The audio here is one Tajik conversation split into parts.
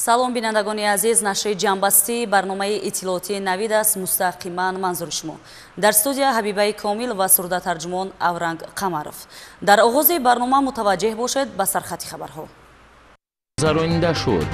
салом бинандагони азиз, нашри ҷамъбастии барномаи иттилоотӣ навид аст. Мустақиман манзури шумо. Дар студия Ҳабибаи Комил ва сурдатарҷумон Авранг Қамаров. Дар оғози барнома мутаваҷҷеҳ бошед ба сархати хабарҳо. Заронда шуд.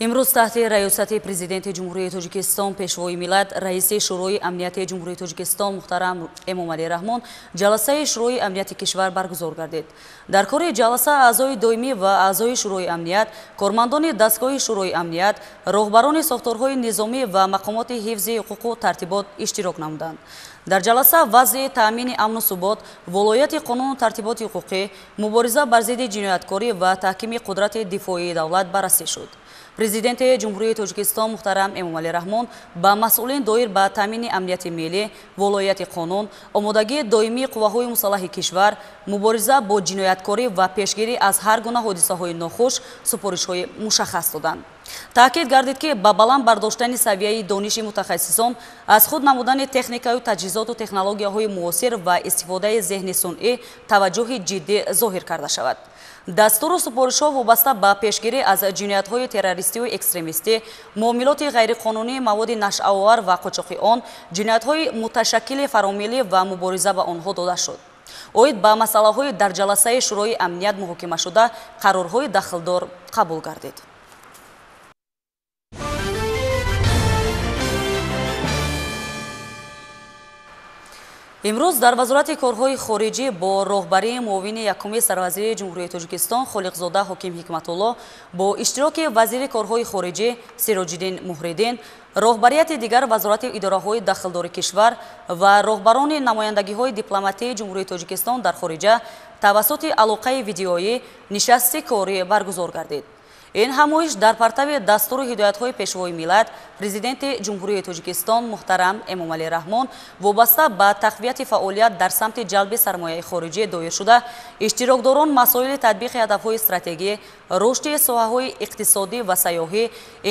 имрӯз таҳти раёсати президенти ҷумҳурии Тоҷикистон пешвои миллат раиси шӯрои амнияти ҷумҳурии Тоҷикистон муҳтарам Эмомалӣ Раҳмон ҷаласаи шӯрои амнияти кишвар баргузор гардид. Дар кори ҷаласа аъзои доимӣ ва аъзои шӯрои амният, кормандони дастгоҳи шӯрои амният, роҳбарони сохторҳои низомӣ ва мақомоти ҳифзи ҳуқуқу тартибот иштирок намуданд. дар ҷаласа вазъи таъмини амну субот, волояти қонуну тартиботи ҳуқуқӣ, мубориза бар зидди ҷинояткорӣ ва таҳкими қудрати дифоии давлат баррасӣ шуд. Президенти ҷумҳурии Тоҷикистон муҳтарам Эмомалӣ Раҳмон ба масъулин доир ба таъмини амнияти миллӣ, волояти қонун, омодагии доимии қувваҳои мусаллаҳи кишвар, мубориза бо ҷинояткорӣ ва пешгирӣ аз ҳар гуна ҳодисаҳои нохуш супоришҳои мушаххас доданд. таъкид гардид ки ба баланд бардоштани савияи дониши мутахассисон, аз худ намудани техникаю таҷҳизоту технологияҳои муосир ва истифодаи зеҳни сунъӣ таваҷҷӯҳи ҷиддӣ зоҳир карда шавад. дастуру супоришҳо вобаста ба пешгирӣ аз ҷиноятҳои террористию экстремистӣ, муомилоти ғайриқонунии маводи нашъаовар ва қочоқи он, ҷиноятҳои муташаккили фаромилӣ ва мубориза ба онҳо дода шуд. оид ба масъалаҳои дар ҷаласаи шӯрои амният муҳокима шуда қарорҳои дахлдор қабул гардид. имрӯз дар вазорати корҳои хориҷӣ бо роҳбарии муовини якуми сарвазири ҷумҳурии Тоҷикистон Холиқзода Ҳоким Ҳикматулло бо иштироки вазири корҳои хориҷӣ Сироҷиддин Муҳриддин, роҳбарияти дигар вазорати идораҳои дахлдори кишвар ва роҳбарони намояндагиҳои дипломатии ҷумҳурии Тоҷикистон дар хориҷа тавассути алоқаи видеоӣ нишасти корӣ баргузор гардид. ин ҳамоиш дар партави дастури ҳидоятҳои пешвои миллат президенти ҷумҳурии Тоҷикистон муҳтарам Эмомалӣ Раҳмон вобаста ба тақвияти фаъолият дар самти ҷалби сармояи хориҷӣ доир шуда, иштирокдорон масоили татбиқи ҳадафҳои стратегӣ, рушди соҳаҳои иқтисодӣ ва сайёҳӣ,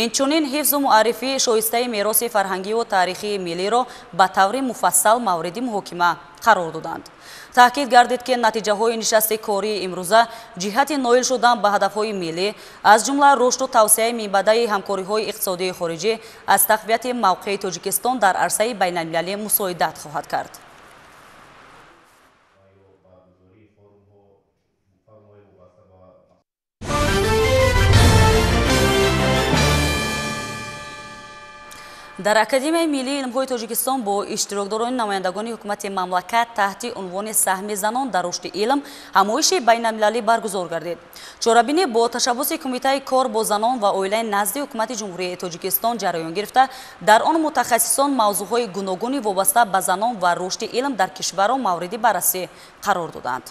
инчунин ҳифзу муаррифии шоистаи мероси фарҳангиву таърихии миллиро ба таври муфассал мавриди муҳокима қарор доданд. таъкид гардид ки натиҷаҳои нишасти кории имрӯза ҷиҳати ноил шудан ба ҳадафҳои миллӣ, аз ҷумла рушду тавсеяи минбаъдаи ҳамкориҳои иқтисодии хориҷӣ аз тақвияти мавқеи Тоҷикистон дар арсаи байналмилалӣ мусоидат хоҳад кард. дар Академияи миллии илмҳои Тоҷикистон бо иштирокдорони намояндагони ҳукумати мамлакат таҳти унвони саҳми занон дар рушди илм ҳамоиши байналмилалӣ баргузор гардид. чорабинӣ бо ташаббуси Кумитаи кор бо занон ва оилаи назди ҳукумати ҷумҳурии Тоҷикистон ҷараён гирифта, дар он мутахассисон мавзӯъҳои гуногуни вобаста ба занон ва рушди илм дар кишварро мавриди баррасӣ қарор доданд.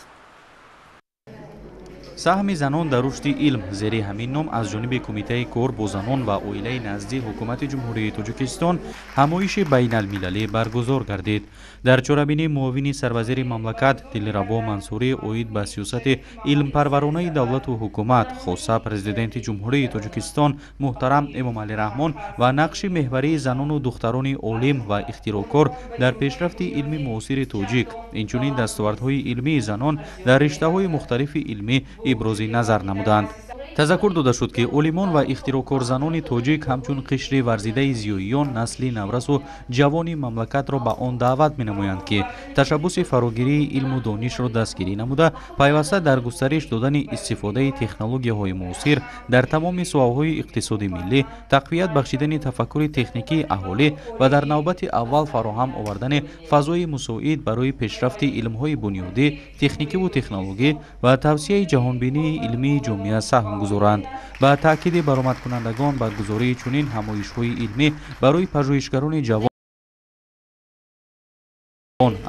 саҳми занон дар рушди илм зери ҳамин ном аз ҷониби Кумитаи кор бо занон ва оилаи назди ҳукумати ҷумҳурии Тоҷикистон ҳамоиши байналмилалӣ баргузор гардид. дар чорабинии муовини сарвазири мамлакат Дилрабо Мансурӣ оид ба сиёсати илмпарваронаи давлату ҳукумат, хоса президенти ҷумҳурии Тоҷикистон муҳтарам Эмомалӣ Раҳмон ва нақши меҳварии занону духтарони олим ва ихтироъкор дар пешрафти илми муосири тоҷик, инчунин дастовардҳои илмии занон дар риштаҳои мухталифи илмӣ ибрози назар намуданд. тазаккур дода шуд ки олимон ва ихтироъкорзанони тоҷик ҳамчун қишри варзидаи зиёиён насли наврасу ҷавони мамлакатро ба он даъват менамоянд ки ташаббуси фарогирии илму донишро дастгирӣ намуда, пайваста дар густариш додани истифодаи технологияҳои муосир дар тамоми соҳаҳои иқтисоди миллӣ, тақвият бахшидани тафаккури техникии аҳолӣ ва дар навбати аввал фароҳам овардани фазои мусоид барои пешрафти илмҳои бунёдӣ, техникиву технологӣ ва тавсияи ҷаҳонбинии илмии ҷомеа саҳм гузоранд. ба таъкиди баромадкунандагон баргузории чунин ҳамоишҳои илмӣ барои пажӯҳишгарони ҷавон,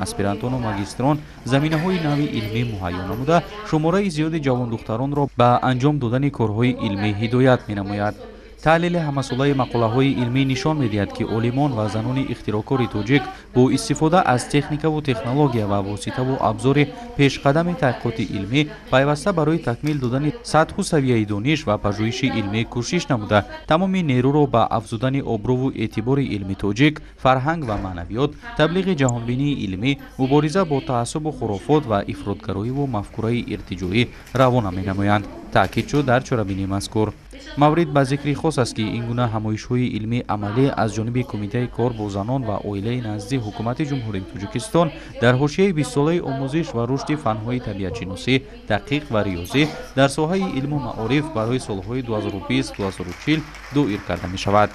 аспирантону магистрон заминаҳои нави илмӣ муҳайё намуда, шумораи зиёди ҷавондухтаронро ба анҷом додани корҳои илмӣ ҳидоят менамояд. تحلیل همسالای مقاله‌های علمی نشان می‌دهد که عالمان و زنان اختراعکار تاجیک با استفاده از تکنیک و تکنولوژی و واسطه و ابزار پیشقدم تحقیقات علمی پیوسته برای تکمیل دادن سطح و سویه دانش و پژوهش علمی کوشش نموده تمام نیرو را به افزودن آبرو و اعتبار علمی تاجیک، فرهنگ و معنویات، تبلیغ جهانبینی علمی، مبارزه با تعصب و خرافات و افراطگرایی و مفکوره ارتجاعی روانه می‌نمایند. تاکید شد در چرابینی مذکور. مورد به ذکر خاص است که این گونه همایش‌های علمی عملی از جانب کمیته کار با زنان و عائله نزد حکومت جمهوری تاجیکستان در حوزه 20 ساله آموزش و رشد فن‌های طبیعت شناسی، تحقیق و ریاضی در ساحه علم و معارف برای سال‌های 2020-2040 دایر کرده می‌شود.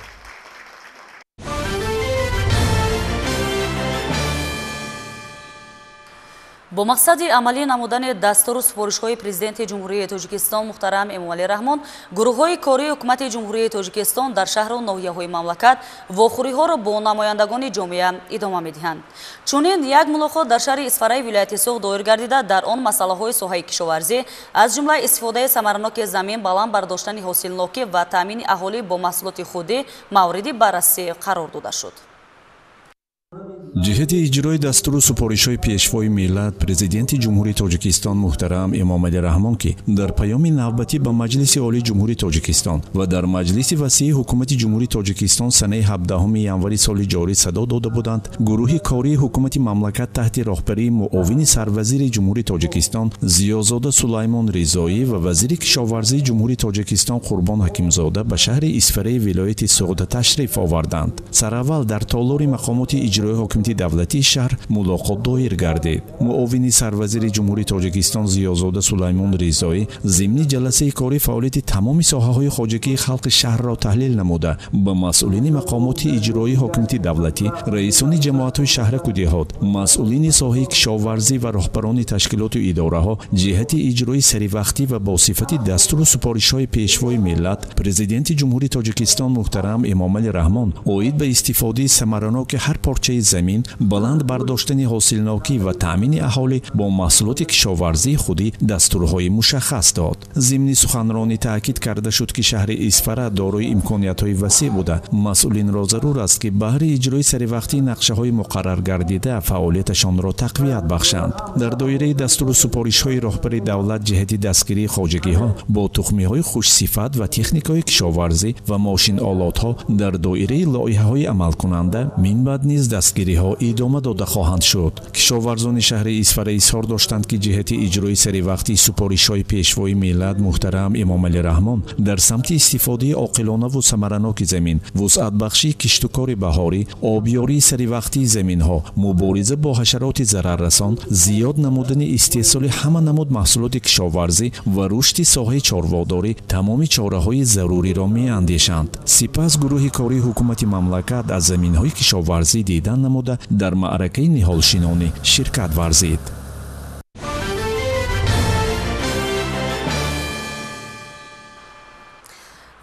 با مقصد عملی نمودن دستور و سفارش‌های پرزیدنت جمهوری تاجیکستان محترم امومالی رحمان، گروه‌های کاری حکومت جمهوری تاجیکستان در شهر و ناحیه‌های مملکت واخوری‌ها را با نمایندگان جامعه ادامه می‌دهند. چنین یک ملاقات در شهر اسفرای ولایت سوغ دایر گردیده در آن مسائل ساحه کشاورزی از جمله استفاده ثمرناک زمین بلند برداشتن حاصلناکی و تامین اهالی با محصولات خودی مورد بررسی قرار داده شد. ҷиҳати иҷрои дастуру супоришҳои пешвои миллат президенти ҷумҳурии тоҷикистон муҳтарам эмомалӣ раҳмон ки дар паёми навбатӣ ба маҷлиси олии ҷумҳурии тоҷикистон ва дар маҷлиси васии ҳукумати ҷумҳурии тоҷикистон санаи 17 январи соли ҷорӣ садо дода буданд, гурӯҳи кории ҳукумати мамлакат таҳти роҳбарии муовини сарвазири ҷумҳурии тоҷикистон Зиёзода Сулаймон Ризоӣ ва вазири кишоварзии ҷумҳурии тоҷикистон Қурбон Ҳакимзода ба шаҳри Исфараи вилояти Суғда ташриф оварданд. Сараввал дар толори мақомоти иҷрои ҳокимияти давлатии шаҳр мулоқот доир гардид. муовини сарвазири ҷумҳурии тоҷикистон Зиёзода Сулаймон Ризоӣ зимни ҷаласаи кори фаъолияти тамоми соҳаҳои хоҷагии халқи шаҳрро таҳлил намуда ба масъулини мақомоти иҷроии ҳокимияти давлатӣ, раисони ҷамоатҳои шаҳраку деҳот, масъулини соҳаи кишоварзӣ ва роҳбарони ташкилоту идораҳо ҷиҳати иҷрои саривақтӣ ва босифати дастуру супоришҳои пешвои миллат президенти ҷумҳурии тоҷикистон муҳтарам Эмомалӣ Раҳмон оид ба истифодаи самараноки ҳар порчаи замин, баланд бардоштани ҳосилнокӣ ва таъмини аҳолӣ бо маҳсулоти кишоварзии худӣ дастурҳои мушаххас дод. зимни суханронӣ таъкид карда шуд ки шаҳри Исфара дорои имкониятҳои васеъ буда, масъулинро зарур аст ки баҳри иҷрои саривақтии нақшаҳои муқаррар гардида фаъолияташонро тақвият бахшанд. дар доираи дастуру супоришҳои роҳбари давлат ҷиҳати дастгирии хоҷагиҳо бо тухмиҳои хушсифат ва техникаи кишоварзӣ ва мошиноолотҳо дар доираи лоиҳаҳои амалкунанда минбаъд низ дастгириҳо идома дода хоҳанд шуд. кишоварзони шаҳри Исфара изҳор доштанд ки ҷиҳати иҷрои саривақтии супоришҳои пешвои миллат муҳтарам Эмомалӣ Раҳмон дар самти истифодаи оқилонаву самараноки замин, вусъатбахшии киштукори баҳорӣ, обёрии саривақтии заминҳо, мубориза бо ҳашароти зараррасон, зиёд намудани истеҳсоли ҳама намуд маҳсулоти кишоварзӣ ва рушди соҳаи чорводорӣ тамоми чораҳои заруриро меандешанд. сипас гурӯҳи кории ҳукумати мамлакат аз заминҳои кишоварзӣ дидан намуда дар маъракаи ниҳолшинонӣ ширкат варзид.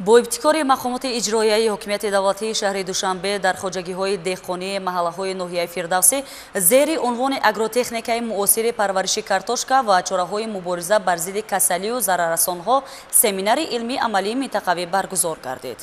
با ابتکار مقامات اجرایی حکومت دولتی شهر دوشنبه در خواجگی‌های دهقانی محله‌های ناحیه فردوسی زیر عنوان اگروتکنیکای معاصر پرورش کارتوشکا و چاره‌های مبارزه بر ضد کسلی و ضرررسان‌ها سمینار علمی عملی منطقوی برگزار گردید.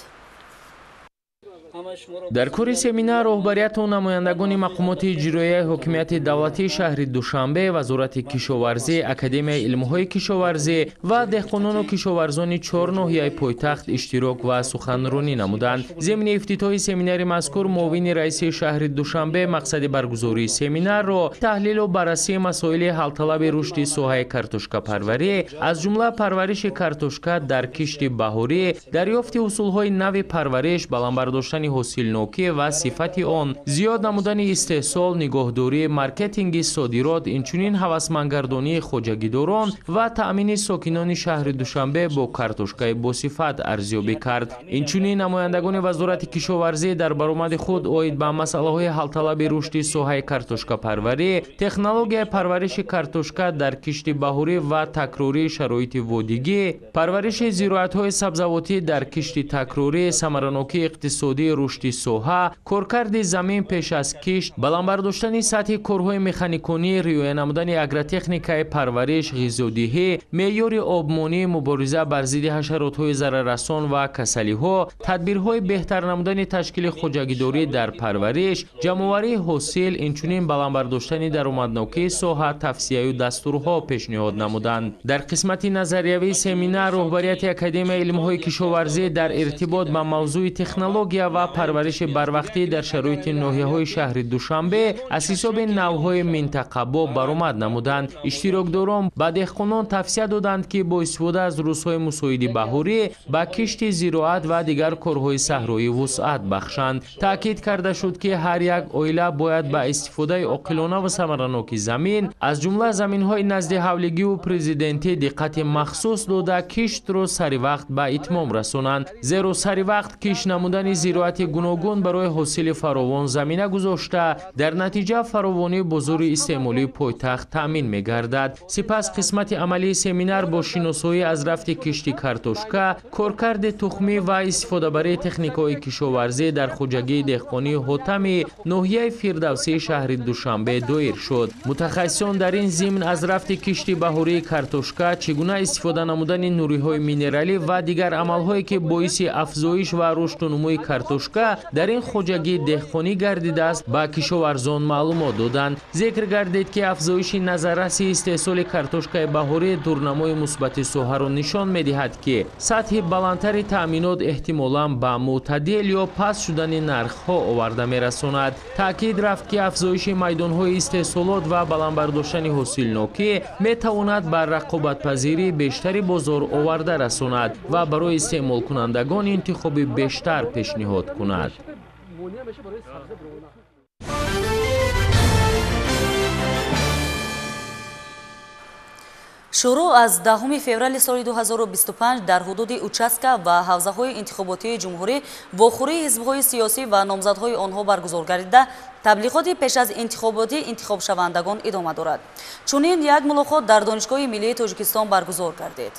дар кори семинар роҳбарияту намояндагони мақомоти иҷроияи ҳокимияти давлатии шаҳри душанбе, вазорати кишоварзӣ, академияи илмҳои кишоварзӣ ва деҳқонону кишоварзони 4 ноҳияи пойтахт иштирок ва суханронӣ намуданд. земини ифтитоҳи семинари мазкур муовини раиси шаҳри душанбе мақсади баргузории семинарро таҳлилу баррасии масоили ҳалталаби рушди соҳаи картошкапарварӣ, аз ҷумла парвариши картошка дар кишти баҳорӣ, дарёфти усулҳои нави парвариш, баландбардоштани ҳосилнокӣ ва сифати он, зиёд намудани истеҳсол, нигоҳдорӣ, маркетинги содирот, инчунин ҳавасмандгардонии хоҷагидорон ва таъмини сокинони шаҳри Душанбе бо картошкаи босифат арзёбӣ кард. инчунин намояндагони вазорати кишоварзӣ дар баромади худ оид ба масъалаҳои ҳалталаби рушди соҳаи картошкапарварӣ, технологияи парвариши картошка дар кишти баҳорӣ ва такрории шароити водигӣ, парвариши зироатҳои сабзавотӣ дар кишти такрорӣ, самаранокии иқтисодӣ ҷои рушди соҳа, коркарди замин пеш аз кишт, баландбардоштани сатҳи корҳои механикунӣ, риоя намудани агротехникаи парвариш, ғизодиҳӣ, меъёри обмонӣ, мубориза бар зидди ҳашаротҳои зараррасон ва касалиҳо, тадбирҳои беҳтар намудани ташкили хоҷагидорӣ дар парвариш, ҷамъоварии ҳосил, инчунин баландбардоштани даромаднокии соҳа тавсияю дастурҳо пешниҳод намуданд. Дар қисмати назариявии семинар роҳбарияти Академияи илмҳои кишоварзӣ дар иртибот ба мавзӯи технология ва парвариши барвақтӣ дар шароити ноҳияҳои шаҳри Душанбе аз ҳисоби навъҳои минтақабоб баромад намуданд. Иштирокдорон ба деҳқонон тавсия доданд ки бо истифода аз рӯзҳои мусоиди баҳорӣ ба кишти зироат ва дигар корҳои саҳроӣ вусъат бахшанд. таъкид карда шуд ки ҳар як оила бояд ба истифодаи оқилонаву самараноки замин аз ҷумла заминҳои назди ҳавлигиву президентӣ диққати махсус дода киштро саривақт ба итмом расонанд, зеро саривақт кишт намудани зироати гуногун барои ҳосили фаровон замина гузошта дар натиҷа фаровонии бозори истеъмолии пойтахт таъмин мегардад. Сипас қисмати амалии семинар бо шиносоӣ аз рафти кишти картошка, коркарди тухмӣ ва истифодабарии техникаҳои кишоварзӣ дар хуҷагии деҳқонии ҳотами ноҳияи Фирдавсии шаҳри Душанбе доир шуд. Мутахассисон дар ин зимн аз рафти кишти баҳории картошка, чӣ гуна истифода намудани нуриҳои минералӣ ва дигар амалҳое ки боиси афзоиш ва рушду нумӯи картошка дар ин хуҷагии деҳқонӣ гардидааст ба кишоварзон маълумот доданд. зикр гардид ки афзоиши назарраси истеҳсоли картошкаи баҳорӣ дурнамои мусбати соҳаро нишон медиҳад ки сатҳи баландтари таъминот эҳтимолан ба мӯътадил ё паст шудани нархҳо оварда мерасонад. таъкид рафт ки афзоиши майдонҳои истеҳсолот ва баландбардоштани ҳосилнокӣ метавонад ба рақобатпазирии бештари бозор оварда расонад ва барои истеъмолкунандагон интихоби бештар пешниҳод кунад. шуруъ аз 10 феврали соли 2025 дар ҳудуди участка ва ҳавзаҳои интихоботии ҷумҳурӣ вохӯрии ҳизбҳои сиёсӣ ва номзадҳои онҳо баргузор гардида таблиғоти пеш аз интихоботӣ интихобшавандагон идома дорад. чунин як мулоқот дар Донишгоҳи миллии Тоҷикистон баргузор гардид.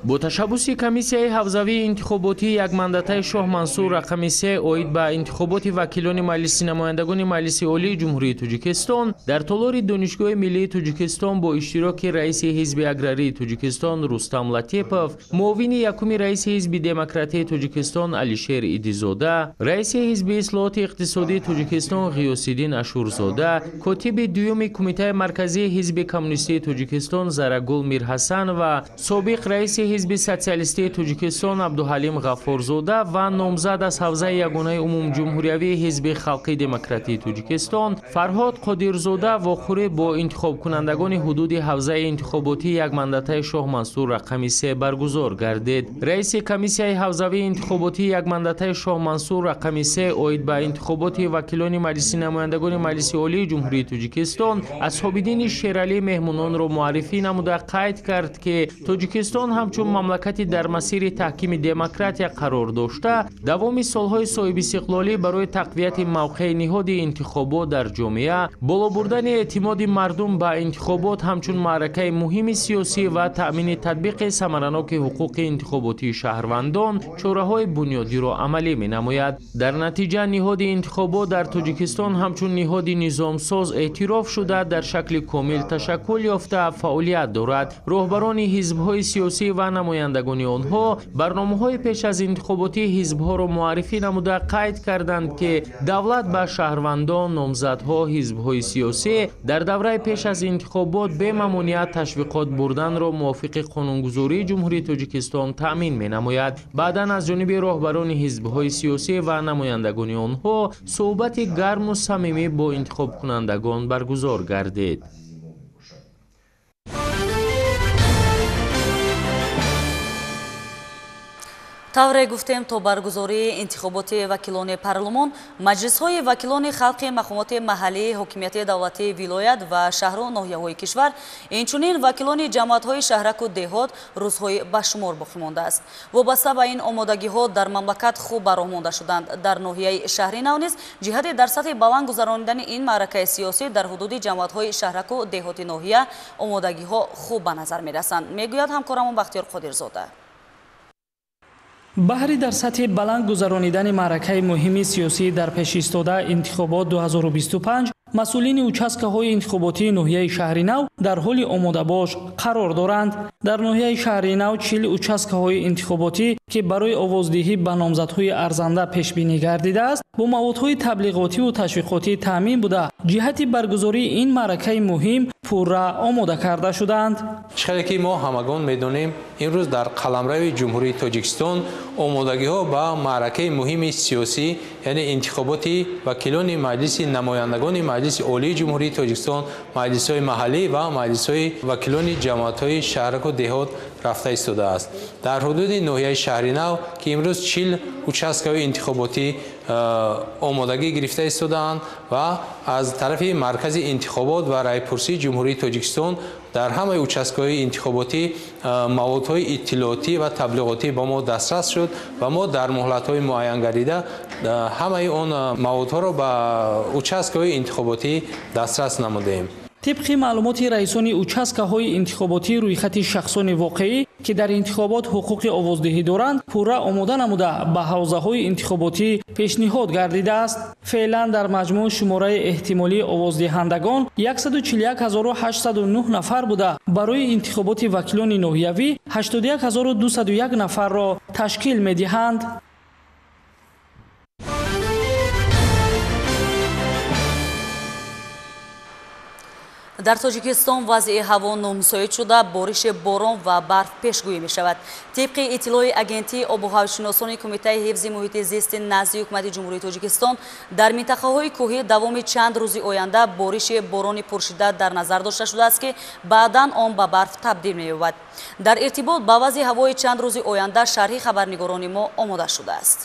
бо ташаббуси комиссияи ҳавзавии интихоботии якмандатаи Шоҳ Мансур рақами 3 оид ба интихоботи вакилони маҷлиси намояндагони маҷлиси олии ҷумҳурии Тоҷикистон дар толори Донишгоҳи миллии Тоҷикистон бо иштироки раиси ҳизби аграрии Тоҷикистон Рустам Латипов, муовини якуми раиси ҳизби демократии Тоҷикистон Алишер Идизода, раиси ҳизби ислоҳоти иқтисодии Тоҷикистон Ғиёсиддин Ашурзода, котиби дуюми кумитаи марказии ҳизби коммунистии Тоҷикистон Зарагул Мирҳасан ва собиқ раиси ҳизби социалистии Тоҷикистон Абдуҳалим Ғаффорзода ва номзад аз ҳавзаи ягонаи умумҷумҳуриявии ҳизби халқии демократии Тоҷикистон Фарҳод Қодирзода вохӯрӣ бо интихобкунандагони ҳудуди ҳавзаи интихоботии якмандатаи Шоҳ Мансур рақами 3 баргузор гардид. раиси комиссияи ҳавзавии интихоботии якмандатаи Шоҳ Мансур рақами 3 оид ба интихоботи вакилони маҷлиси намояндагони маҷлиси олии ҷумҳурии Тоҷикистон Асҳобиддини Шералӣ меҳмононро муаррифӣ намуда қайд кард ки Тоҷикистон ҳамчун мамлакати дар масири таҳкими демократия қарор дошта давоми солҳои соҳибистиқлолӣ барои тақвияти мавқеи ниҳоди интихобот дар ҷомеа, боло бурдани эътимоди мардум ба интихобот ҳамчун маъракаи муҳими сиёсӣ ва таъмини татбиқи самараноки ҳуқуқи интихоботии шаҳрвандон чораҳои бунёдиро амалӣ менамояд. дар натиҷа ниҳоди интихобот дар Тоҷикистон ҳамчун ниҳоди низомсоз эътироф шуда дар шакли комил ташаккул ёфта фаъолият дорад. роҳбарони ҳизбҳои сиёсӣ ва намояндагони онҳо барномаҳои пеш аз интихоботии ҳизбҳоро муаррифӣ намуда қайд карданд ки давлат ба шаҳрвандон, номзадҳо, ҳизбҳои сиёсӣ дар давраи пеш аз интихобот бемамоният ташвиқот бурданро мувофиқи қонунгузории ҷумҳурии Тоҷикистон таъмин менамояд. баъдан аз ҷониби роҳбарони ҳизбҳои сиёсӣ ва намояндагони онҳо суҳбати гарму самимӣ бо интихобкунандагон баргузор гардид. тавре гуфтем то баргузории интихоботи вакилони парлумон, маҷлисҳои вакилони халқи мақомоти маҳаллӣ, ҳокимияти давлатии вилоят ва шаҳру ноҳияҳои кишвар, инчунин вакилони ҷамъиятҳои шаҳраку деҳот рӯзҳои ба шумор боқӣ мондааст. вобаста ба ин омодагиҳо дар мамлакат хуб ба роҳ монда шуданд. дар ноҳияи шаҳри нав низ ҷиҳати дар сатҳи баланд гузаронидани ин маъракаи сиёсӣ дар ҳудуди ҷамъиятҳои шаҳраку деҳоти ноҳия омодагиҳо хуб ба назар мерасанд, мегӯяд ҳамкорамон Бахтиёр Қодирзода. баҳри дар сатҳи баланд гузаронидани маъракаи муҳими сиёсӣ дар пешистода интихобот 2025 масъулини участкаҳои интихоботии ноҳияи шаҳри нав дар ҳоли омодабош қарор доранд. дар ноҳияи шаҳри нав 40 участкаҳои интихоботӣ ки барои овоздиҳӣ ба номзадҳои арзанда пешбинӣ гардидааст бо маводҳои таблиғотиву ташвиқотӣ таъмин буда ҷиҳати баргузории ин маъракаи муҳим пурра омода карда шуданд. чиқаре ки мо ҳамагон медонем имрӯз дар қаламрави ҷумҳурии тоҷикистон омодагиҳо ба маъракаи муҳими сиёсӣ яъне интихоботи вакилони маҷлиси намояндагони маҷлиси олии ҷумҳурии тоҷикистон, маҷлисҳои маҳаллӣ ва маҷлисҳои вакилони ҷамоатҳои шаҳраку деҳот рафта истодааст. дар ҳудуди ноҳияи шаҳри нав ки имрӯз 40 участкаҳои интихоботӣ омодагӣ гирифта истодаанд ва аз тарафи маркази интихобот ва райпурсии ҷумҳурии тоҷикистон дар ҳамаи участкаҳои интихоботӣ маводҳои иттилоотӣ ва таблиғотӣ ба мо дастрас шуд ва мо дар муҳлатҳои муайян гардида ҳамаи он маводҳоро ба участкаҳои интихоботӣ дастрас намудем. طبق معلومات رئیسان участкаҳои интихоботӣ рӯйхати шахсони воқеӣ ки дар интихобот ҳуқуқи овоздиҳӣ доранд пурра омода намуда ба ҳавзаҳои интихоботӣ пешниҳод гардидааст. феълан дар маҷмӯъ шумораи эҳтимолии овоздиҳандагон 141809 нафар буда барои интихоботи вакилони ноҳиявӣ 81201 нафарро ташкил медиҳанд. дар тоҷикистон вазъи ҳаво номусоид шуда бориши борон ва барф пешгӯӣ мешавад. тибқи иттилои агентии обу ҳавошиносони кумитаи ҳифзи муҳити зисти назди ҳукумати ҷумҳурии тоҷикистон дар минтақаҳои кӯҳӣ давоми чанд рӯзи оянда бориши борони пуршиддат дар назар дошта шудааст ки баъдан он ба барф табдил меёбад. дар иртибот ба вазъи ҳавои чанд рӯзи оянда шарҳи хабарнигорони мо омода шудааст.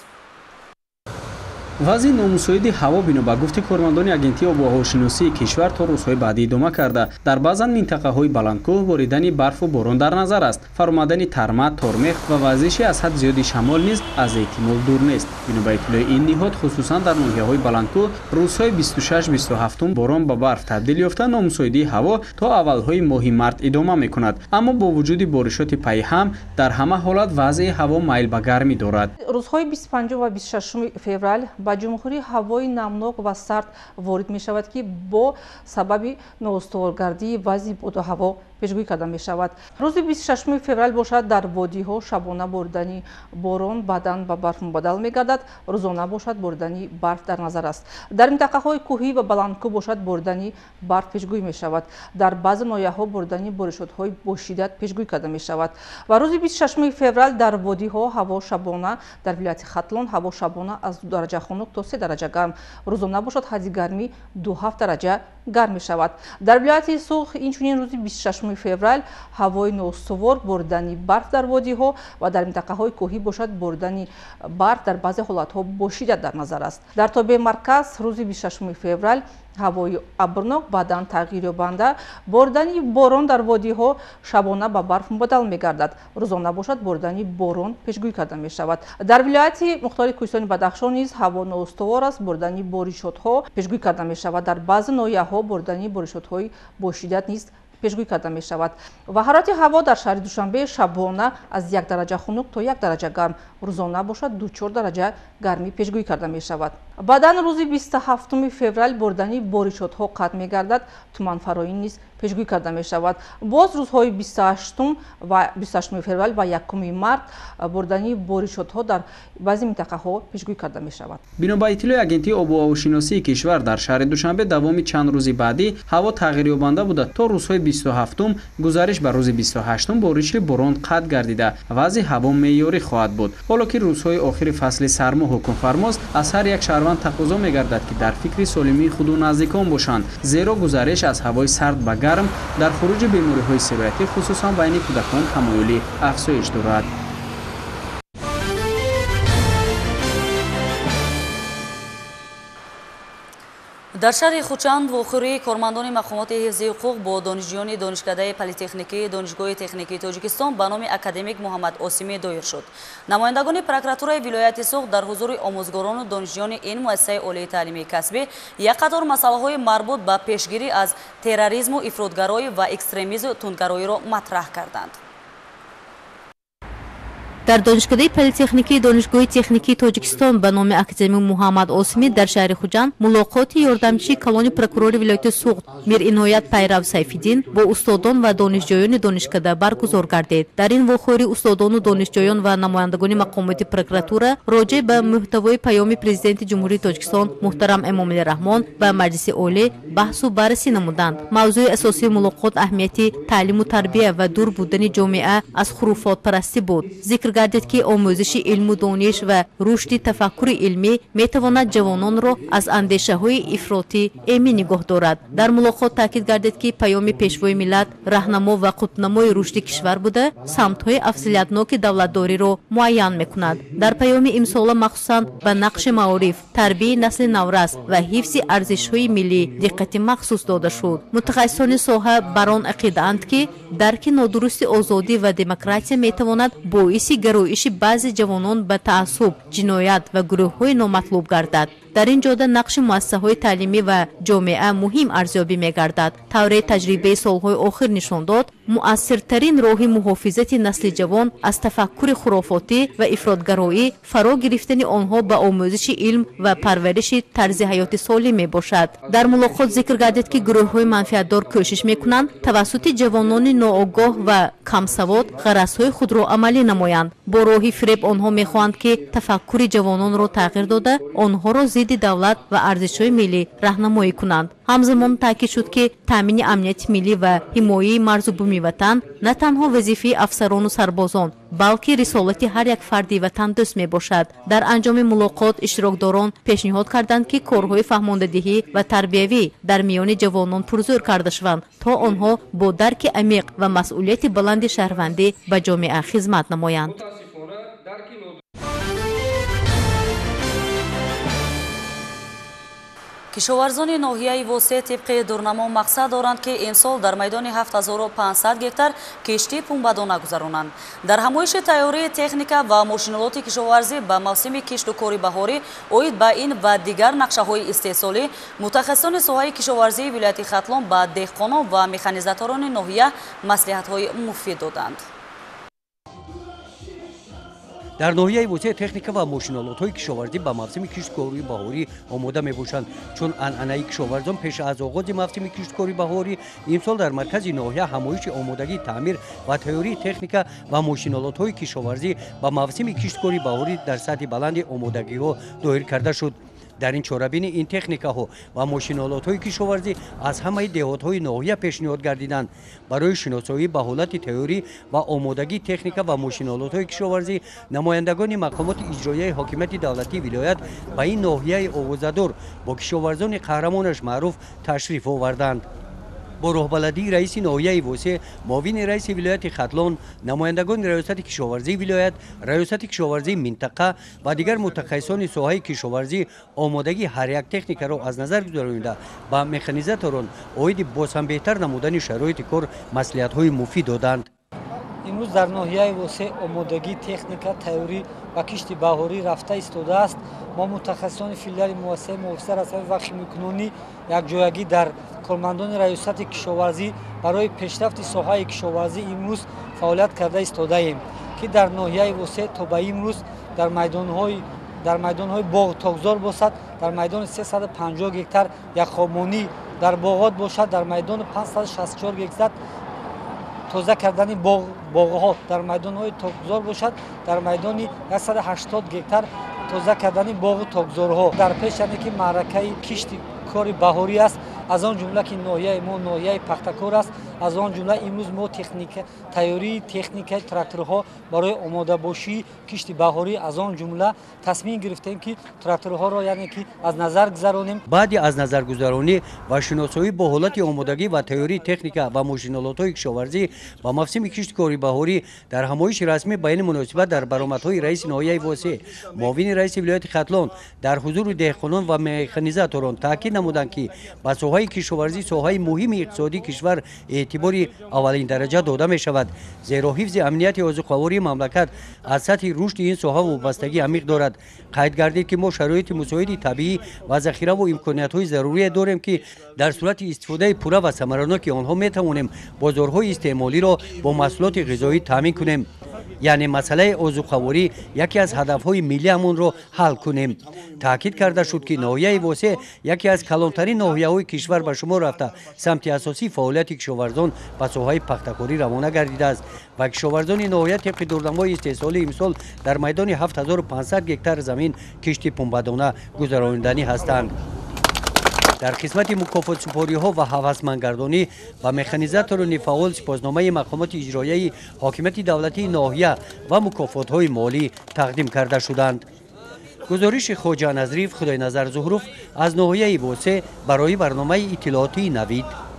вазъи номусоиди ҳаво бино ба гуфти кормандони агентии обу ҳавошиносии кишвар то рӯзҳои баъдӣ идома карда дар баъзан минтақаҳои баландкӯҳ боридани барфу борон дар назар аст. фаромадани тарма, тормех ва варзиши аз ҳад зиёди шамол низ аз эҳтимол дур нест. бино ба иттилои ин ниҳод хусусан дар ноҳияҳои баландкӯҳ рӯзҳои 26-27 борон ба барф табдил ёфта номусоидии ҳаво то аввалҳои моҳи март идома мекунад. аммо бо вуҷуди боришоти пайҳам дар ҳама ҳолат вазъи ҳаво майл ба гармӣ дорад. рӯзҳои 25 ва 26 феврал ба ҷумҳурӣ ҳавои намнок ва сард ворид мешавад ки бо сабаби ноустуворгардии вазъи боду ҳаво пешгӯӣ карда мешавад. рӯзи 26 феврал бошад дар водиҳо шабона боридани борон баъдан ба барф мубаддал мегардад. рӯзона бошад боридани барф дар назар аст. дар минтақаҳои кӯҳӣ ва баландкӯҳ бошад боридани барф пешгӯӣ мешавад. дар баъзе ноҳияҳо боридани боришотҳои бошиддат пешгӯӣ карда мешавад. ва рӯзи 26 феврал дар водиҳо ҳаво шабона дар вилояти хатлон ҳаво шабона аз 2 дараҷа хунук то 3 дараҷа гарм. рӯзона бошад ҳадди гармӣ 2-7 дараҷа гарм мешавад. дар вилояти сух инчунин рӯзи 26 феврал ҳавои ноустувор боридани барф дар водиҳо ва дар минтақаҳои кӯҳӣ бошад боридани барф дар баъзе ҳолатҳо бошиддат дар назар аст. дар тобеи марказ рӯзи 26 феврал ҳавои абрнок баъдан тағйирёбанда боридани борон дар водиҳо шабона ба барф мубаддал мегардад. рӯзона бошад боридани борон пешгӯӣ карда мешавад. дар вилояти мухтори кӯҳистони Бадахшон низ ҳаво ноустувор аст, боридани боришотҳо пешгӯӣ карда мешавад. дар баъзе ноҳияҳо боридани боришотҳои бошиддат низ пешгӯӣ карда мешавад. ва ҳарорати ҳаво дар шаҳри Душанбе шабона аз 1 дараҷа хунук то 1 дараҷа гарм, рӯзона бошад 2-4 дараҷа гармӣ пешгӯӣ карда мешавад. баъдан рӯзи 27 феврал боридани боришотҳо қатъ мегардад, туманфароӣ низ пешгӯӣ карда мешавад. боз рӯзҳои 28 ва 28 феврал ва 1 март боридани боришотҳо дар баъзе минтақаҳо пешгӯӣ карда мешавад. бино ба иттилои агентии обу ҳавошиносии кишвар дар шаҳри Душанбе давоми чанд рӯзи баъдӣ ҳаво тағйирёбанда буда то рӯзҳои 27 гузариш ба рӯзи 28 бориши борон қатъ гардида вазъи ҳаво меъёрӣ хоҳад буд. ҳоло ки рӯзҳои охири фасли сармо ҳукмфармост аз ҳар як шаҳрванд тақозо мегардад ки дар фикри солимии худу наздикон бошанд, зеро гузариш аз ҳавои сард ба гарм дар хуруҷи бемориҳои сироятӣ хусусан байни кӯдакон ҳамоёлӣ афзоиш дорад. дар шаҳри Хучанд вохӯрии кормандони мақомоти ҳифзи ҳуқуқ бо донишҷӯёни донишкадаи политехникии донишгоҳи техникии Тоҷикистон ба номи академик Муҳаммад Осимӣ доир шуд. намояндагони прокуратураи вилояти Суғ дар ҳузури омӯзгорону донишҷӯёни ин муассисаи олии таълимии касбӣ як қатор масъалаҳои марбут ба пешгирӣ аз терроризму, ифротгароӣ ва экстремизму тундгароиро матраҳ карданд. дар донишгоҳи политехникии донишгоҳи техникии тоҷикистон ба номи академик муҳаммад осимӣ дар шаҳри хуҷанд мулоқоти ёрдамчии калони прокурори вилояти суғд мир иноят пайрав сайфиддин бо устодон ва донишҷоёни донишкада баргузор гардид. дар ин вохӯрӣ устодону донишҷоён ва намояндагони мақомоти прокуратура роҷеъ ба муҳтавои паёми президенти ҷумҳурии тоҷикистон муҳтарам Эмомалӣ Раҳмон ба Маҷлиси олӣ баҳсу баррасӣ намуданд. мавзӯи асосии мулоқот аҳамияти таълиму тарбия ва дур будани ҷомеа аз хуруфотпарастӣ буд. зикр гардид ки омӯзиши илму дониш ва рушди тафаккури илмӣ метавонад ҷавононро аз андешаҳои ифротӣ эмин нигоҳ дорад. дар мулоқот таъкид гардид ки паёми пешвои миллат раҳнамо ва қутбнамои рушди кишвар буда самтҳои афзалиятноки давлатдориро муайян мекунад. дар паёми имсола махсусан ба нақши маориф, тарбияи насли наврас ва ҳифзи арзишҳои миллӣ диққати махсус дода шуд. мутахассисони соҳа бар он ақидаанд ки дарки нодурусти озодӣ ва демократия метавонад боиси гароиши баъзе ҷавонон ба таассуб, ҷиноят ва гурӯҳҳои номатлуб гардад. дар ин ҷода нақши муассисаҳои таълимӣ ва ҷомеа муҳим арзёбӣ мегардад. тавре таҷрибаи солҳои охир нишон дод муассиртарин роҳи муҳофизати насли ҷавон аз тафаккури хурофотӣ ва ифротгароӣ фаро гирифтани онҳо ба омӯзиши илм ва парвариши тарзи ҳаёти солим мебошад. дар мулоқот зикр гардид ки гурӯҳҳои манфиатдор кӯшиш мекунанд тавассути ҷавонони ноогоҳ ва камсавод ғаразҳои худро амалӣ намоянд. бо роҳи фиреб онҳо мехоҳанд ки тафаккури ҷавононро тағйир дода онҳоро зидди давлат ва арзишҳои миллӣ раҳнамоӣ кунанд. ҳамзамон таъкид шуд ки таъмини амнияти миллӣ ва ҳимояи марзу буми ватан на танҳо вазифаи афсарону сарбозон балки рисолати ҳар як фарди ватандӯст мебошад. дар анҷоми мулоқот иштирокдорон пешниҳод карданд ки корҳои фаҳмондадиҳӣ ва тарбиявӣ дар миёни ҷавонон пурзӯр карда шаванд то онҳо бо дарки амиқ ва масъулияти баланди шаҳрвандӣ ба ҷомеа хизмат намоянд. кишоварзони ноҳияи восеъ тибқи дурнамо мақсад доранд ки имсол дар майдони 7500 гектар киштӣ пунбадона гузаронанд. дар ҳамоиши тайёрии техника ва мошиналоти кишоварзӣ ба мавсими кишту кори баҳорӣ оид ба ин ва дигар нақшаҳои истеҳсолӣ мутахассисони соҳаи кишоварзии вилояти Хатлон ба деҳқонон ва механизаторони ноҳия маслиҳатҳои муфид доданд. дар ноҳияи восеъ техника ва мошиналотҳои кишоварзӣ ба мавсими кишткории баҳорӣ омода мебошанд. чун анъанаи кишоварзон пеш аз оғози мавсими кишткории баҳорӣ имсол дар маркази ноҳия ҳамоиши омодагии таъмир ва тайёрии техника ва мошиналотҳои кишоварзӣ ба мавсими кишткории баҳорӣ дар сатҳи баланди омодагиҳо доир карда шуд. дар ин чорабини ин техникаҳо ва мошиналотҳои кишоварзӣ аз ҳамаи деҳотҳои ноҳия пешниҳод гардиданд. барои шиносоӣ ба ҳолати тайёрӣ ва омодагии техника ва мошиналотҳои кишоварзӣ намояндагони мақомоти иҷроияи ҳокимияти давлатии вилоят ба ин ноҳияи овозадор бо кишоварзони қаҳрамонаш маъруф ташриф оварданд. бо роҳбаладии раиси ноҳияи восеъ, муовини раиси вилояти Хатлон, намояндагони раёсати кишоварзии вилоят, раёсати кишоварзии минтақа ва дигар мутахассисони соҳаи кишоварзӣ омодагии ҳар як техникаро аз назар гузаронида ба механизаторон оиди бозҳам беҳтар намудани шароити кор маслиҳатҳои муфид доданд. имрӯз дар ноҳияи восеъ омодагии техника, тайёрӣ ва кишти баҳорӣ рафта истодааст. мо мутахассисони филиали муассисаи муҳофизат расмӣ ва химикунонӣ якҷоягӣ дар кормандони раёсати кишоварзӣ барои пешрафти соҳаи кишоварзӣ имрӯз фаъолият карда истодаем ки дар ноҳияи восеъ то ба имрӯз дар майдонҳои боғ тогзор бошад, дар майдони 350 гектар якхобмонӣ дар боғот бошад, дар майдони 564 гектар тоза кардани боғҳо дар майдонҳои тогзор бошад, дар майдони 180 гектар тоза кардани боғу тогзорҳо. дар пешане ки маъракаи кишти кори баҳорӣ аст, аз он ҷумла ки ноҳияи мо ноҳияи пахтакор аст, аз он ҷумла имрӯз мо тайёрии техникаи тракторҳо барои омодабошии кишти баҳорӣ аз он ҷумла тасмим гирифтем ки тракторҳоро яъне ки аз назар гузаронем. баъди аз назаргузаронӣ ва шиносоӣ бо ҳолати омодагӣ ва тайёрии техника ва мошиналотҳои кишоварзӣ ба мавсими кишти кори баҳорӣ дар ҳамоиши расмӣ байни муносибат дар баромадҳои раиси ноҳияи восеъ, муовини раиси вилояти Хатлон дар ҳузури деҳқонон ва механизаторон таъкид намуданд ки ба соҳаи кишоварзӣ соҳаи муҳими иқтисодии кишвар эътибори аввалин дараҷа дода мешавад, зеро ҳифзи амнияти озуқавории мамлакат аз сатҳи рушди ин соҳа вобастагӣ амиқ дорад. қайд гардид ки мо шароити мусоиди табиӣ ва захираву имкониятҳои зарурие дорем ки дар сурати истифодаи пурра ва самараноки онҳо метавонем бозорҳои истеъмолиро бо маҳсулоти ғизоӣ таъмин кунем. یعنی مسئله اوزوقواری یکی از هدفهای ملیمون رو حل کنیم. تاکید کرده شد که ناحیه واسه یکی از کلانترین ناحیه‌های کشور به شمار رفته سمت اساسی فعالیت کشاورزان به ساحه پخته‌کاری روانه گردیده است و کشاورزان ناحیه طبق دورنمای استحصالی امسال در میدان 7500 هکتار زمین کشت پنبه‌دانه گذراندنی هستند. در قسمت مکافات سپاری ها و هوسمندگردانی و مکانیزاتوران فعال سپاسنامه مقامات اجرایی حاکمیت دولتی ناحیه و مکافات های مالی تقدیم کرده شدند. گزارش خواجه نظریف خدای نظر زهروف از ناحیه بوسه برای برنامه اطلاعاتی نوید.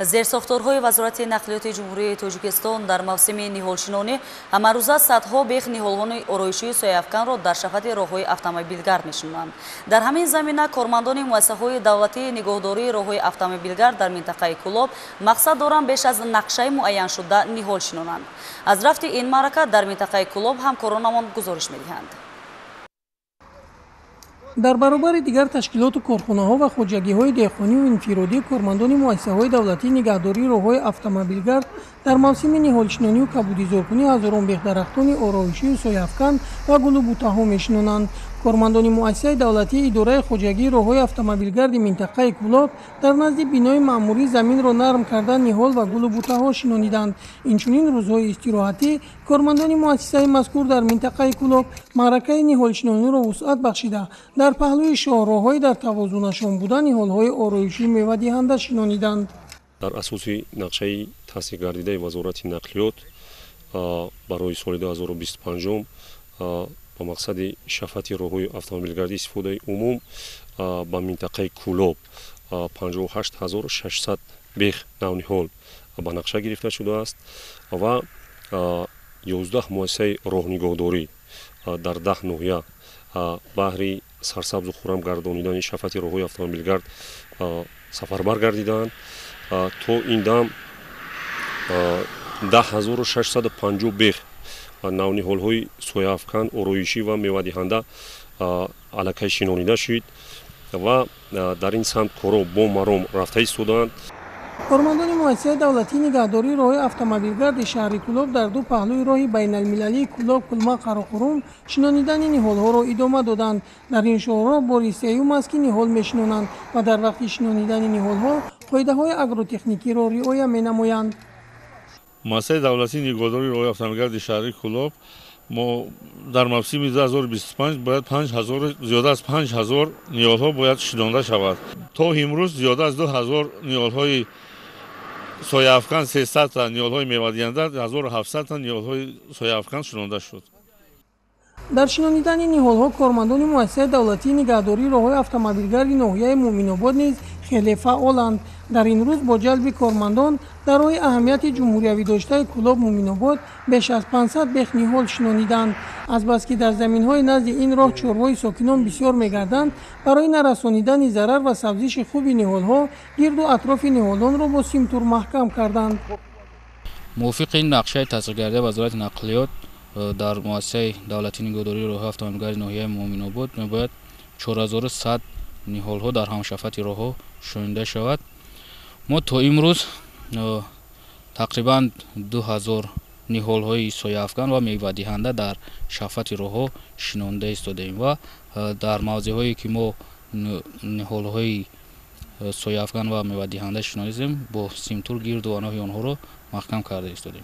زیرساختارهای وزارت نقلیات جمهوری تاجیکستان در موسم نهالشینانه همروزه صدها بیخ نهالان آرایشی سویافکن را در شفت راههای اتومبیلگرد نشانند. در همین زمینه کارمندان مؤسسه‌های دولتی نگهداری راههای اتومبیلگرد در منطقه کولاب مقصد دارند بیش از نقشه معین شده نهال شنانند. از رفت این معرکه در منطقه کولاب همکارانمان گزارش می‌دهند. در برابر دیگر تشکیلات و کارخانه‌ها و خودجگی‌های دهقانی و انفرادی کارمندان مؤسسه‌های دولتی نگهداری راه‌های اتومبیلگرد در موسم نهالشینانی و کبودی‌زارکنی هزاران بیخ درختان آرایشی و سویافکن و گل و بوته‌ها می‌شنانند. کارمندان مؤسسه دولتی اداره خودجگی راه‌های اتومبیلگرد منطقه کولاب در نزد بینای مأموری زمین را نرم کردن نهال و گل و بوته‌ها شنانیدند. اینچنین روزهای استراحتی کارمندان مؤسسه مذکور در منطقه کولاب معرکه نهالشینانی را وسعت بخشیده در پهلوی شاهراه‌های در توازنشان بودن نهال‌های آرایشی میوه دهنده شنانیدند. در اساس نقشه تصدیق گردیده وزارت نقلیات برای سال 2025 با مقصد شفت راه‌های اتومبیلگردی استفاده عموم با منطقه کولاب 58600 بیخ نونهال با نقشه گرفته شده است و 11 مؤسسه راهنگهداری در 10 ناحیه بهر سرسبز و خرم گردانیدن شفت راه‌های اتومبیلگرد سفربر گردیدند. تا این دم 10650 بیخ نونهال‌های سویافکن آرایشی و میوه دهنده الکی شنانیده شد و در این سمت کارها با مرام رفته ایستادند. کارمندان مؤسسه دولتی نگهداری راه اتومبیلگرد شهر کولاب در دو پهلوی راه بین المللی کولاب کلما قراقروم شنانیدن نهال‌ها را ادامه دادند. در این شهرها بار سیوم است که نهال میشنانند و در وقت شنانیدن نهال‌ها قاعده‌های اگروتکنیکی را رعایت می‌نمایند. مؤسسه دولتی نگهداری راه اتومبیلگرد شهر کولاب ما در موسم 2025 باید 5000 زیاده از 5000 نهال‌ها باید شنانده شود. تا امروز زیاده از 2000 نهال‌های سویافکن 300 تا نهال‌های میوه دهنده 1700 تا نهال‌های سویافکن شنانده شد. در شنانیدن نهال‌ها کارمندان مؤسسه دولتی نگهداری راه‌های اتومبیلگرد ناحیه مومن‌آباد نیز خیلی فعالند. در این روز با جلب کارمندان در راه اهمیت جمهوری داشته کولاب مومن‌آباد بیش از 500 بیخ نهال شنانیدند. از بس که در زمین‌های نزد این راه چروای ساکنان بسیار می‌گردند برای نرسانیدن ضرر و سبزش خوب نهال‌ها گرد و اطراف نهالان را با سیمتور محکم کردند. موافق این نقشه تصدیق گردیده وزارت نقلیات در مؤسسه دولتی نگهداری راه اتومبیلگرد ناحیه مومن‌آباد میباید 4100 نهال‌ها در همشفت راه‌ها شنیده شود. ما تا امروز تقریبا 2000 نهال‌های سویافکن و میوه دهنده در شفت راه‌ها شنانده ایستادیم و در موضع‌هایی که ما نهال‌های سویافکن و میوه دهنده شناندیم با سیمتور گرد و اناه آنها را محکم کرده ایستادیم.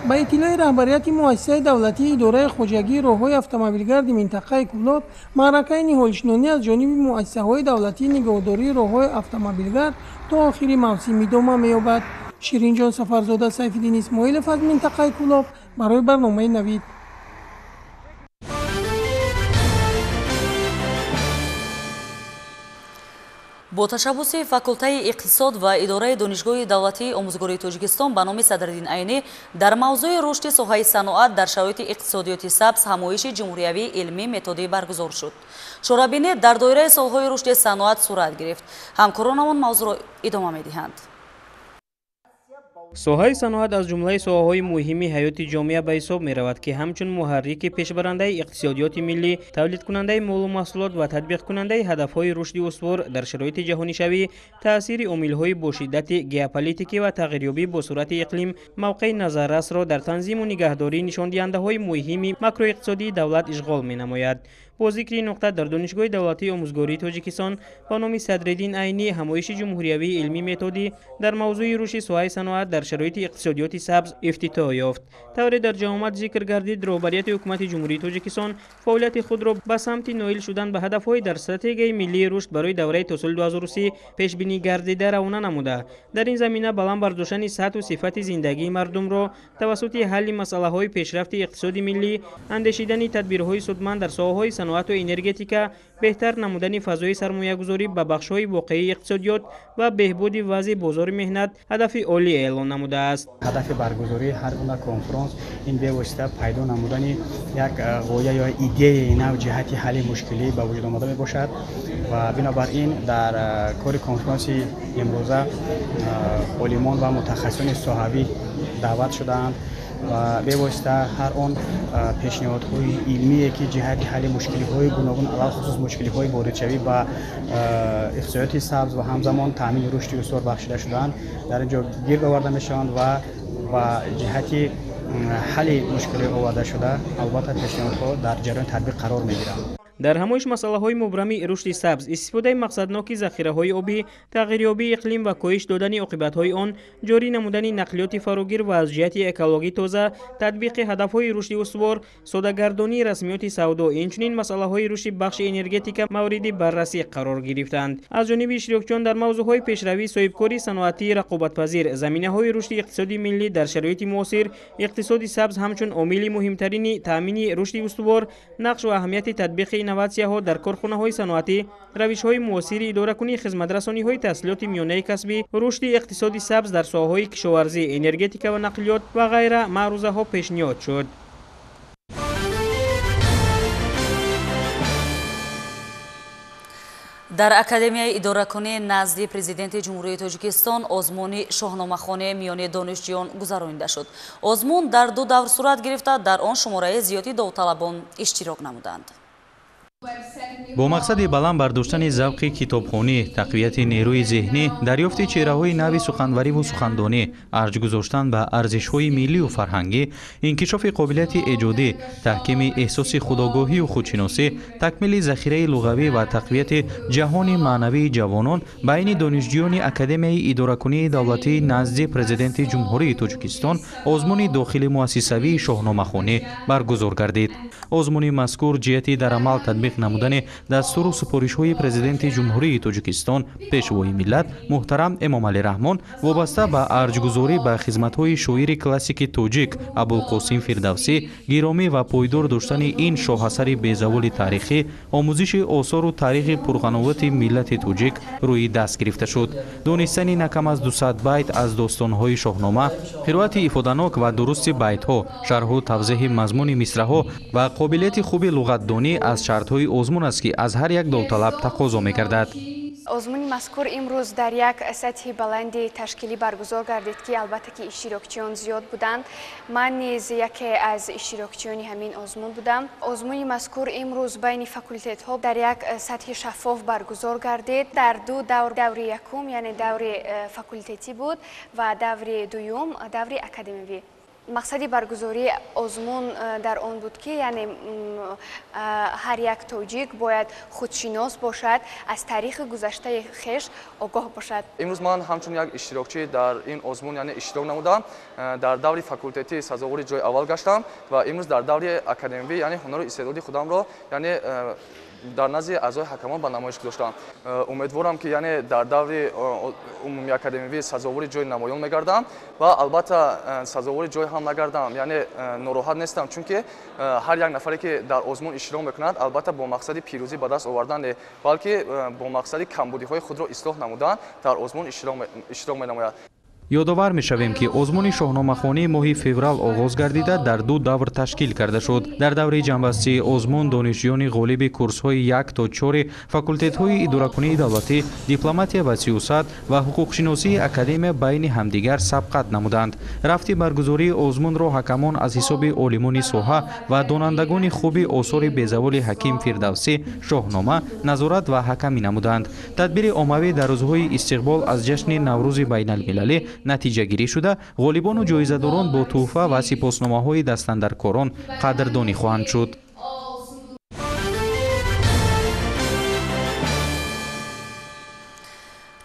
با اطلاع رهبریت مؤسسه دولتی اداره خودجگی راه‌های اتومبیلگرد منطقه کولاب معرکه نهالشنانی از جانب مؤسسه‌های دولتی نگهداری راه‌های اتومبیلگرد تا آخر موسم ادامه می‌یابد. شیرین جان سفرزاده، سیف‌الدین اسماعیلов از منطقه کولاب برای برنامه نوید. با تشبث فاکولته اقتصاد و اداره دانشگاه دولتی آموزگاری تاجیکستان به نام صدرالدین عینی در موضوع رشد ساحه صنعت در شرایط اقتصادیات سبز همایش جمهوریوی علمی متدی برگزار شد. شورابینی در دایره سالهای رشد صنعت صورت گرفت. همکارانمان موضوع را ادامه می‌دهند. соҳаи саноат аз ҷумлаи соҳаҳои муҳими ҳаёти ҷомеа ба ҳисоб меравад, ки ҳамчун муҳаррики пешбарандаи иқтисодиёти миллӣ, тавлидкунандаи молу маҳсулот ва татбиқкунандаи ҳадафҳои рушди устувор дар шароити ҷаҳонишавӣ, таъсири омилҳои бошиддати геополитикӣ ва тағйирёбӣ бо суръати иқлим мавқеи назаррасро дар танзиму нигаҳдории нишондиҳандаҳои муҳими макроиқтисодии давлат ишғол менамояд. бо зикри нуқта дар донишгоҳи давлатии омӯзгории Тоҷикистон ба номи Садриддин Айнӣ ҳамоиши ҷумҳуриявии илмӣ методӣ дар мавзӯи рушди соҳаи саноат дар шароити иқтисодиёти сабз ифтитоҳ ёфт. тавре дар ҷамъ омад зикр гардид, роҳбарияти ҳукумати ҷумҳурии Тоҷикистон фаъолияти худро ба самти ноил шудан ба ҳадафҳои дар стратегияи миллии рушд барои давраи то соли 2030 пешбинӣ гардида равона намуда, дар ин замина баланд бардоштани сатҳу сифати зиндагии мардумро тавассути ҳалли масъалаҳои пешрафти иқтисоди миллӣ, андешидани тадбирҳои судманд дар соҳаҳои саноату энергетика, беҳтар намудани фазои сармоягузорӣ ба бахшҳои воқеии иқтисодиёт ва беҳбуди вазъи бозори меҳнат ҳадафи олӣ эълон намудааст. ҳадафи баргузории ҳар гуна конфронс ин бевосита пайдо намудани як ғоя ё идеяи нав ҷиҳати ҳалли мушкилӣ ба вуҷуд омада мебошад ва бинобар ин дар кори конфронси имрӯза олимон ва мутахассисони соҳавӣ даъват шудаанд ва бевосита ҳар он пешниҳодҳои илмие ки ҷиҳати ҳалли мушкилиҳои гуногун алахусус мушкилиҳои воридшавӣ ба иқтисодиёти сабз ва ҳамзамон таъмини рушди устувор бахшида шудаанд дар ин ҷо гирд оварда мешаванд ва ба ҷиҳати ҳалли мушкилиҳо оварда шуда албатта пешниҳодҳо дар ҷараёни татбиқ қарор мегиранд. дар ҳамоиш масъалаҳои мубрами рушди сабз, истифодаи мақсадноки захираҳои обӣ, тағйирёбии иқлим ва коҳиш додани оқибатҳои он, ҷорӣ намудани нақлиёти фарогир ва аз ҷиҳати экологӣ тоза, татбиқи ҳадафҳои рушди устувор, содагардонии расмиёти савдо, инчунин масъалаҳои рушди бахши энергетика мавриди баррасӣ қарор гирифтанд. аз ҷониби иштирокчиён дар мавзӯъҳои пешравӣ, соҳибкории саноатии рақобатпазир, заминаҳои рушди иқтисоди миллӣ дар шароити муосир, иқтисоди сабз ҳамчун омили муҳимтарини таъмини рушди устувор, нақш ва аҳамияти татбиқи инноватсияҳо дар корхонаҳои саноатӣ, равишҳои муосири идоракунии хизматрасониҳои таҳсилоти миёнаи касбӣ, рушди иқтисоди сабз дар соҳаҳои кишоварзӣ, энергетика ва нақлиёт ва ғайра маърузаҳо пешниҳод шуд. дар академияи идоракунӣ назди президенти ҷумҳурии Тоҷикистон озмуни шоҳномахони миёни донишҷӯён гузаронида шуд. озмун дар ду давр сурат гирифта, дар он шумораи зиёди довталабон иштирок намуданд. бо мақсади баланд бардоштани завқи китобхонӣ, тақвияти нерӯи зеҳнӣ, дарёфти чеҳраҳои нави суханвариву сухандонӣ, арҷ гузоштан ба арзишҳои миллию фарҳангӣ, инкишофи қобилияти эҷодӣ, таҳкими эҳсоси худогоҳию худшиносӣ, такмили захираи луғавӣ ва тақвияти ҷаҳони маънавии ҷавонон байни донишҷӯёни Академияи идоракунии давлатии назди президенти ҷумҳурии Тоҷикистон озмуни дохили муассисавии шоҳномахонӣ баргузор гардид. озмуни мазкур ҷиҳати дар амал татбиқ намудани дастуру супоришҳои президенти ҷумҳурии Тоҷикистон пешвои миллат муҳтарам Эмомалӣ Раҳмон вобаста ба арҷгузорӣ ба хизматҳои шоири классики тоҷик Абулқосим Фирдавсӣ, гиромӣ ва пойдор доштани ин шоҳасари безаволи тарихӣ, омӯзиши осору таърихи пурғановати миллати тоҷик рӯи даст гирифта шуд. донистани накам аз 200 байт аз достонҳои шоҳнома, қироати ифоданок ва дурусти байтҳо, шарҳу тавзеҳи мазмуни мисраҳо ва қобилияти хуби луғатдонӣ аз шартҳои озмун аст, ки аз ҳар як довталаб тақозо мегардад. озмуни мазкур имрӯз дар як сатҳи баланди ташкилӣ баргузор гардид, ки албатта ки иштирокчиён зиёд буданд. ман низ яке аз иштирокчиёни ҳамин озмун будам. озмуни мазкур имрӯз байни факултетҳо дар як сатҳи шаффоф баргузор гардид. дар ду давр, даври якум яъне даври факултетӣ буд ва даври дуюм даври академивӣ. мақсади баргузории озмун дар он буд ки яъне ҳар як тоҷик бояд худшинос бошад, аз таърихи гузаштаи хеш огоҳ бошад. имрӯз ман ҳамчун як иштирокчӣ дар ин озмун яъне иштирок намудам. дар даври факултетӣ сазовори ҷои аввал гаштам ва имрӯз дар даври академивӣ яъне ҳунару истеъдоди худамро яъне дар назди аъзои ҳакамон ба намоиш гузоштам. умедворам ки яъне дар даври умуми академивӣ сазовори ҷои намоён мегардам ва албатта сазовори ҷои ҳам нагардам, яъне нороҳат нестам, чунки ҳар як нафаре ки дар озмун иштирок мекунад албатта бо мақсади пирӯзӣ ба даст овардан не, балки бо мақсади камбудиҳои худро ислоҳ намудан дар озмун иштирок менамояд. ёдовар мешавем ки озмуни шоҳномахонии моҳи феврал оғоз гардида дар ду давр ташкил карда шуд. Дар даври ҷанбастии озмун донишҷӯёни ғолиби курсҳои 1 то 4 факултетҳои идоракунии давлатӣ, дипломатия ва сиёсат ва ҳуқуқшиносии академия байни ҳамдигар сабқат намуданд. рафти баргузории озмунро ҳакамон аз ҳисоби олимони соҳа ва донандагони хуби осори безаволи ҳаким Фирдавсӣ шоҳнома, назорат ва ҳакамӣ намуданд. тадбири оммавӣ дар рӯзҳои истиқбол аз ҷашни наврӯзи байналмилалӣ натиҷагирӣ шуда, ғолибону ҷоизадорон бо тӯҳфа ва сипосномаҳои дастандаркорон қадрдонӣ хоҳанд шуд.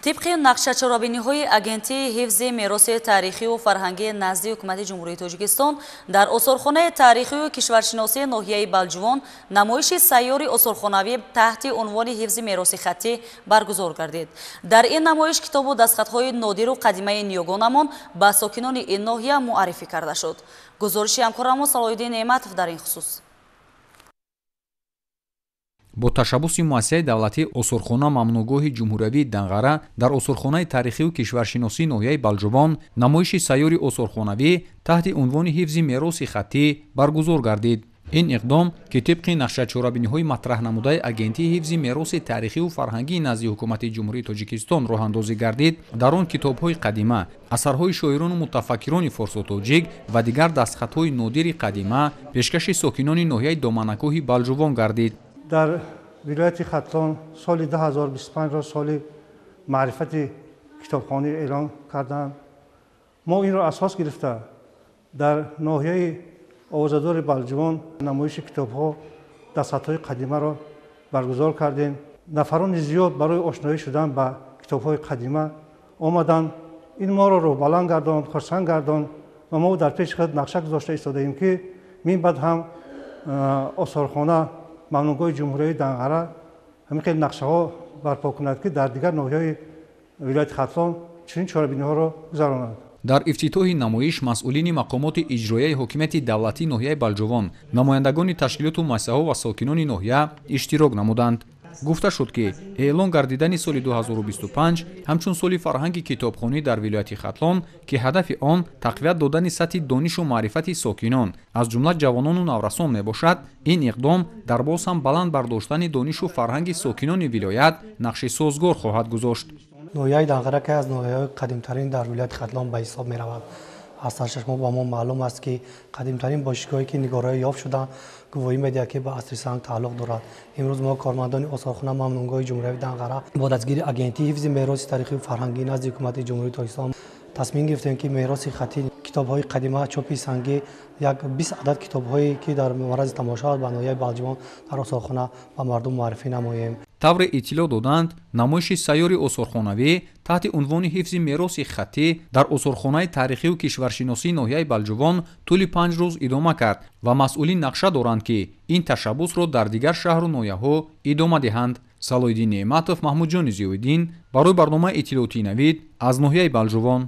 طبق نقشه‌چرابینی‌های агентии ҳифзи мероси таърихию фарҳангии назди ҳукумати ҷумҳурии тоҷикистон дар осорхонаи таърихию кишваршиносии ноҳияи Балҷувон намоиши сайёри осорхонавӣ таҳти унвони ҳифзи мероси хаттӣ баргузор гардид. дар ин намоиш китобу дастхатҳои нодиру қадимаи ниёгонамон ба сокинони ин ноҳия муаррифӣ карда шуд. гузориши ҳамкорамон Салоҳиддин Неъматов дар ин хусус. бо ташаббуси муассисаи давлатӣ осорхона мамнӯъгоҳи ҷумҳуриявии Данғара дар осорхонаи таърихию кишваршиносии ноҳияи Балҷувон намоиши сайёри осорхонавӣ таҳти унвони ҳифзи мероси хаттӣ баргузор гардид. ин иқдом ки тибқи нақшачорабиниҳои матраҳ намудаи агентии ҳифзи мероси таърихиву фарҳангии назди ҳукумати ҷумҳурии Тоҷикистон роҳандозӣ гардид, дар он китобҳои қадима, асарҳои шоирону мутафаккирони форсу тоҷик ва дигар дастхатҳои нодири қадима пешкаши сокинони ноҳияи доманакӯҳи Балҷувон гардид. дар вилояти Хатлон соли 2025 соли маърифати китобхонӣ эълон карданд. мо инро асос гирифта дар ноҳияи овозадори Балҷувон намоиши китобҳо, дастхатҳои қадимаро баргузор кардем. нафарони зиёд барои ошноӣ шудан ба китобҳои қадима омаданд. ин моро роҳбаланд гардонд, хурсанд гардонд ва мо дар пеши худ нақша гузошта истодаем ки мин баъд ҳам осорхона мамнӯъгоҳи ҷумҳуриявии Данғара ҳамин хеле нақшаҳо барпо кунад ки дар дигар ноҳияҳои вилояти Хатлон чунин чорабиниҳоро гузаронад. дар ифтитоҳи намоиш масъулини мақомоти иҷроияи ҳокимияти давлатии ноҳияи Балҷувон, намояндагони ташкилоту муассисаҳо ва сокинони ноҳия иштирок намуданд. гуфта шуд ки эълон гардидани соли 2025 ҳамчун соли фарҳанги китобхонӣ дар вилояти Хатлон ки ҳадафи он тақвият додани сатҳи донишу маърифати сокинон аз ҷумла ҷавонону наврасон мебошад, ин иқдом дар боз ҳам баланд бардоштани донишу фарҳанги сокинони вилоят нақши созгор хоҳад гузошт. ноҳияи Данғара ки аз ноҳияҳои қадимтарин дар вилояти Хатлон ба ҳисоб меравад. аз сарчашма ба мо маълум аст ки қадимтарин бошигаҳое ки нигораҳо ёфт шуданд гувоҳӣ медиҳад ки ба асри санг тааллуқ дорад. имрӯз мо кормандони осорхона мамнӯъгоҳи ҷумҳуриявии Данғара бо дастгирии агентии ҳифзи мероси таърихиву фарҳангии назди ҳукумати ҷумҳурии Тоҷикистон тасмим гирифтем ки мероси хаттӣ китобҳои қадима чопи сангӣ як 20 адад китобҳое ки дар марази тамошо ба ноҳияи Балҷувон дар осорхона ба мардум муаррифӣ намоем. тавре иттилоъ доданд, намоиши сайёри осорхонавӣ таҳти унвони ҳифзи мероси хаттӣ дар осорхонаи таърихиву кишваршиносии ноҳияи Балҷувон тӯли 5 рӯз идома кард ва масъулин нақша доранд ки ин ташаббусро дар дигар шаҳру ноҳияҳо идома диҳанд. Салоҳиддин Неъматов, Маҳмудҷони Зиёиддин барои барномаи иттилоъотии Навид аз ноҳияи Балҷувон.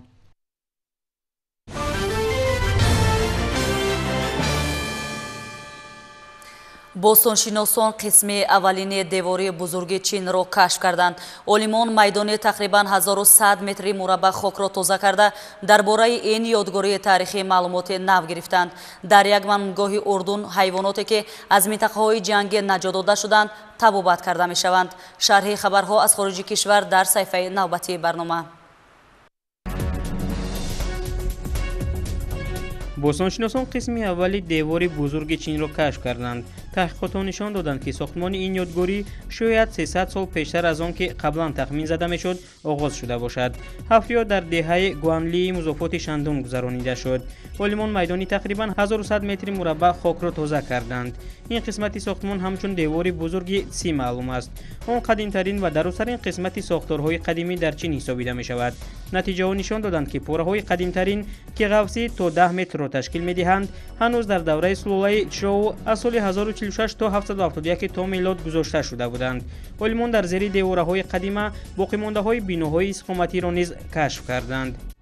бостоншиносон қисми аввалини девори бузурги Чинро кашф карданд. олимон майдони тақрибан 1100 метри мураббаъ хокро тоза карда дар бораи ин ёдгории таърихӣ маълумоти нав гирифтанд. дар як мамнӯъгоҳи Урдун ҳайвоноте ки аз минтақаҳои ҷангӣ наҷот дода шуданд табобат карда мешаванд. шарҳи хабарҳо аз хориҷи кишвар дар саҳифаи навбатии барнома. бостоншиносон қисми аввали девори бузурги Чинро кашф карданд. таҳқиқотҳо нишон доданд ки сохтмони ин ёдгорӣ шояд 300 сол пештар аз он ки қаблан тахмин зада мешуд оғоз шуда бошад. ҳафтё дар деҳаи Гуанлии музофоти Шандун гузаронида шуд. олимон майдони тақрибан 1100 метри мураббаъ хокро тоза карданд. ин қисмати сохтмон ҳамчун девори бузурги Си маълум аст. он қадимтарин ва дарозтарин қисмати сохторҳои қадимӣ дар Чин ҳисобида мешавад. натиҷаҳо нишон доданд ки пораҳои қадимтарин ки ғафсӣ то 10 метрро ташкил медиҳанд ҳанӯз дар давраи сулолаи Чжоу аз соли 1046 то 771 то милод гузошта шуда буданд. олимон дар зери девораҳои қадима боқимондаҳои биноҳои иstiqomatиро низ кашф карданд.